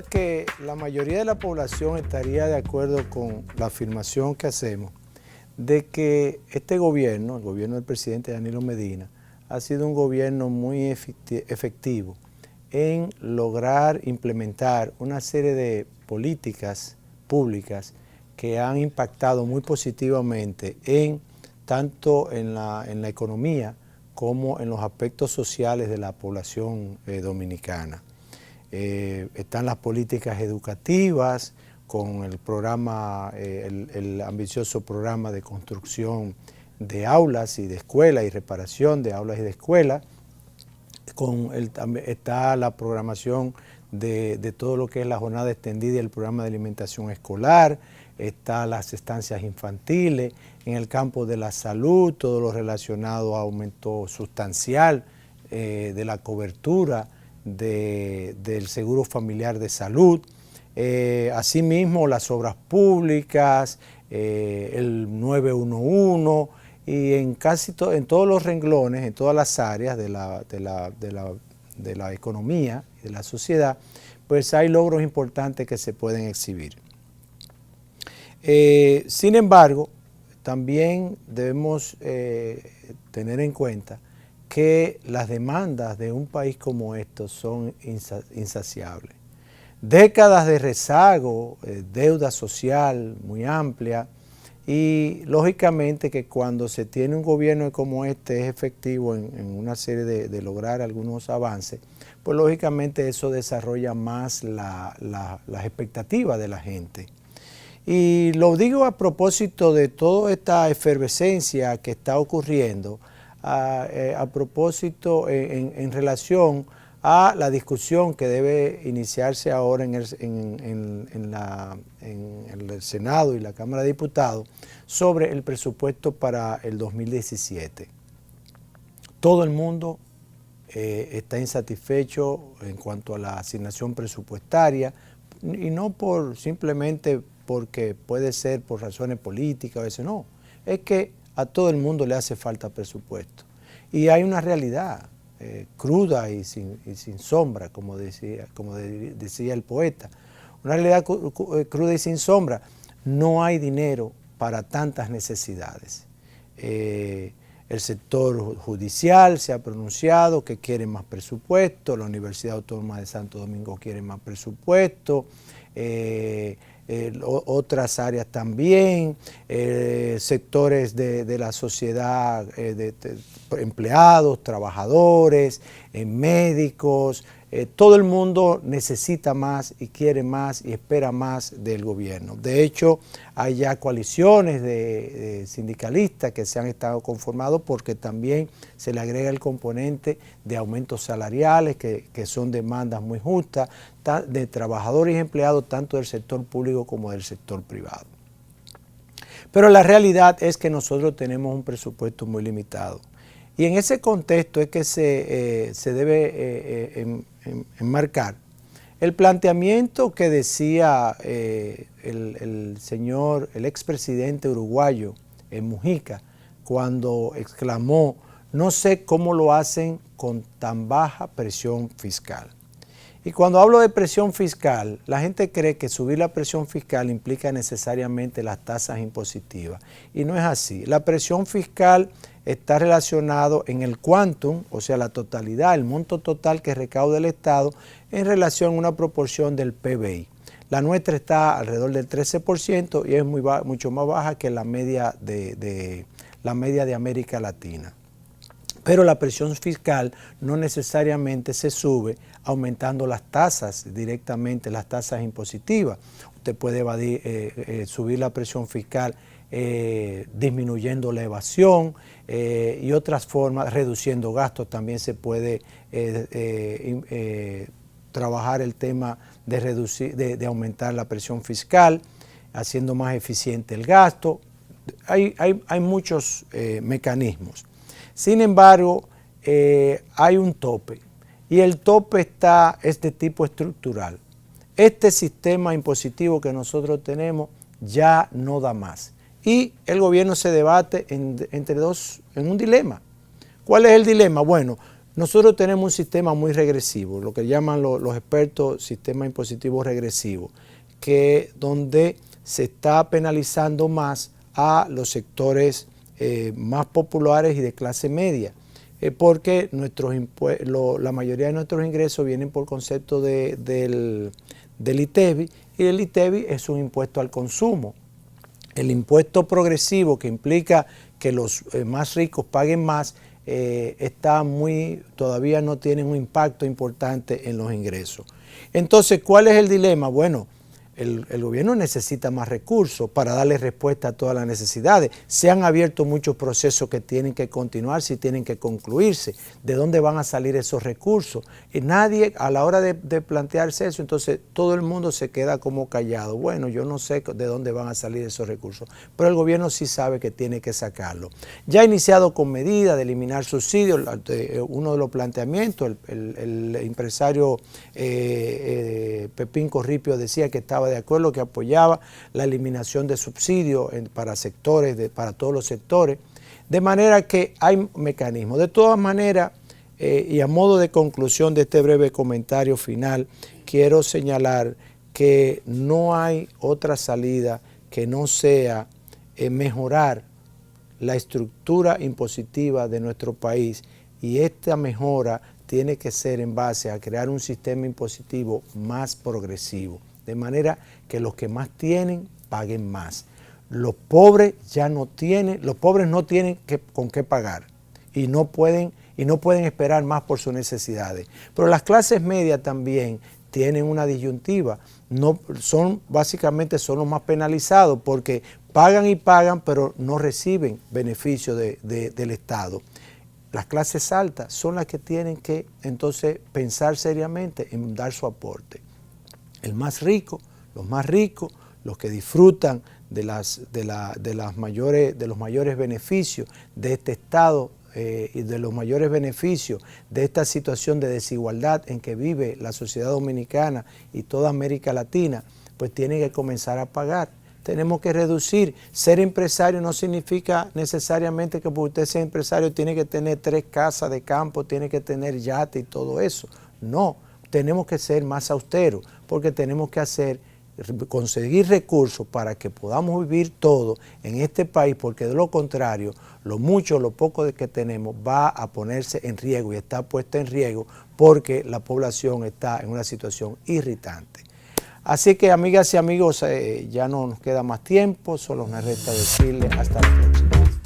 que la mayoría de la población estaría de acuerdo con la afirmación que hacemos de que este gobierno, el gobierno del presidente Danilo Medina, ha sido un gobierno muy efectivo en lograr implementar una serie de políticas públicas que han impactado muy positivamente tanto en la economía como en los aspectos sociales de la población dominicana. Están las políticas educativas con el programa, el ambicioso programa de construcción de aulas y de escuelas y reparación de aulas y de escuelas. Está la programación de todo lo que es la jornada extendida y el programa de alimentación escolar, está las estancias infantiles, en el campo de la salud, todo lo relacionado a aumento sustancial de la cobertura del seguro familiar de salud, asimismo las obras públicas, el 911 y en todos los renglones, en todas las áreas de la economía y de la sociedad, pues hay logros importantes que se pueden exhibir. Sin embargo, también debemos tener en cuenta que las demandas de un país como estos son insaciables. Décadas de rezago, deuda social muy amplia y lógicamente que cuando se tiene un gobierno como este es efectivo en una serie de lograr algunos avances, pues lógicamente eso desarrolla más las expectativas de la gente. Y lo digo a propósito de toda esta efervescencia que está ocurriendo, a propósito en relación a la discusión que debe iniciarse ahora en el Senado y la Cámara de Diputados sobre el presupuesto para el 2017. Todo el mundo está insatisfecho en cuanto a la asignación presupuestaria y no simplemente porque puede ser por razones políticas, a veces no, es que a todo el mundo le hace falta presupuesto. Y hay una realidad cruda y sin sombra, como decía el poeta, una realidad cruda y sin sombra. No hay dinero para tantas necesidades. El sector judicial se ha pronunciado que quiere más presupuesto, la Universidad Autónoma de Santo Domingo quiere más presupuesto, otras áreas también, sectores de la sociedad, empleados, trabajadores, médicos, todo el mundo necesita más y quiere más y espera más del gobierno. De hecho, hay ya coaliciones de sindicalistas que se han estado conformados porque también se le agrega el componente de aumentos salariales que son demandas muy justas de trabajadores y empleados tanto del sector público como del sector privado. Pero la realidad es que nosotros tenemos un presupuesto muy limitado. Y en ese contexto es que se debe enmarcar el planteamiento que decía el expresidente uruguayo Mujica cuando exclamó: no sé cómo lo hacen con tan baja presión fiscal. Y cuando hablo de presión fiscal, la gente cree que subir la presión fiscal implica necesariamente las tasas impositivas. Y no es así. La presión fiscal está relacionado en el quantum, o sea, la totalidad, el monto total que recauda el Estado en relación a una proporción del PBI. La nuestra está alrededor del 13% y es mucho más baja que la media de América Latina. Pero la presión fiscal no necesariamente se sube aumentando las tasas directamente, las tasas impositivas. Usted puede subir la presión fiscal disminuyendo la evasión y otras formas, reduciendo gastos. También se puede trabajar el tema de aumentar la presión fiscal, haciendo más eficiente el gasto. Hay muchos mecanismos. Sin embargo, hay un tope y el tope es de tipo estructural. Este sistema impositivo que nosotros tenemos ya no da más. Y el gobierno se debate en un dilema. ¿Cuál es el dilema? Bueno, Nosotros tenemos un sistema muy regresivo, lo que llaman los expertos sistema impositivo regresivo, donde se está penalizando más a los sectores más populares y de clase media, porque la mayoría de nuestros ingresos vienen por concepto del ITEVI, y el ITEVI es un impuesto al consumo. El impuesto progresivo, que implica que los más ricos paguen más, todavía no tienen un impacto importante en los ingresos. Entonces, ¿cuál es el dilema? Bueno, el gobierno necesita más recursos para darle respuesta a todas las necesidades. Se han abierto muchos procesos que tienen que continuarse y tienen que concluirse. ¿De dónde van a salir esos recursos? Y nadie, a la hora de plantearse eso, entonces todo el mundo se queda como callado. Bueno, yo no sé de dónde van a salir esos recursos, pero el gobierno sí sabe que tiene que sacarlo. Ya ha iniciado con medidas de eliminar subsidios. Uno de los planteamientos, el empresario Pepín Corripio decía que estaba de acuerdo, que apoyaba la eliminación de subsidios para sectores, para todos los sectores, de manera que hay mecanismos. De todas maneras, y a modo de conclusión de este breve comentario final, quiero señalar que no hay otra salida que no sea mejorar la estructura impositiva de nuestro país, y esta mejora tiene que ser en base a crear un sistema impositivo más progresivo, de manera que los que más tienen paguen más. Los pobres no tienen con qué pagar y no pueden esperar más por sus necesidades. Pero las clases medias también tienen una disyuntiva. Básicamente son los más penalizados porque pagan y pagan, pero no reciben beneficio del Estado. Las clases altas son las que tienen que entonces pensar seriamente en dar su aporte. El más rico, los más ricos, los que disfrutan de los mayores beneficios de este Estado y de los mayores beneficios de esta situación de desigualdad en que vive la sociedad dominicana y toda América Latina, pues tienen que comenzar a pagar. Tenemos que reducir. Ser empresario no significa necesariamente que porque usted sea empresario tiene que tener 3 casas de campo, tiene que tener yate y todo eso. No, tenemos que ser más austeros porque tenemos que conseguir recursos para que podamos vivir todo en este país, porque de lo contrario, lo mucho o lo poco que tenemos va a ponerse en riesgo y está puesto en riesgo porque la población está en una situación irritante. Así que, amigas y amigos, ya no nos queda más tiempo, solo nos resta decirles hasta la próxima.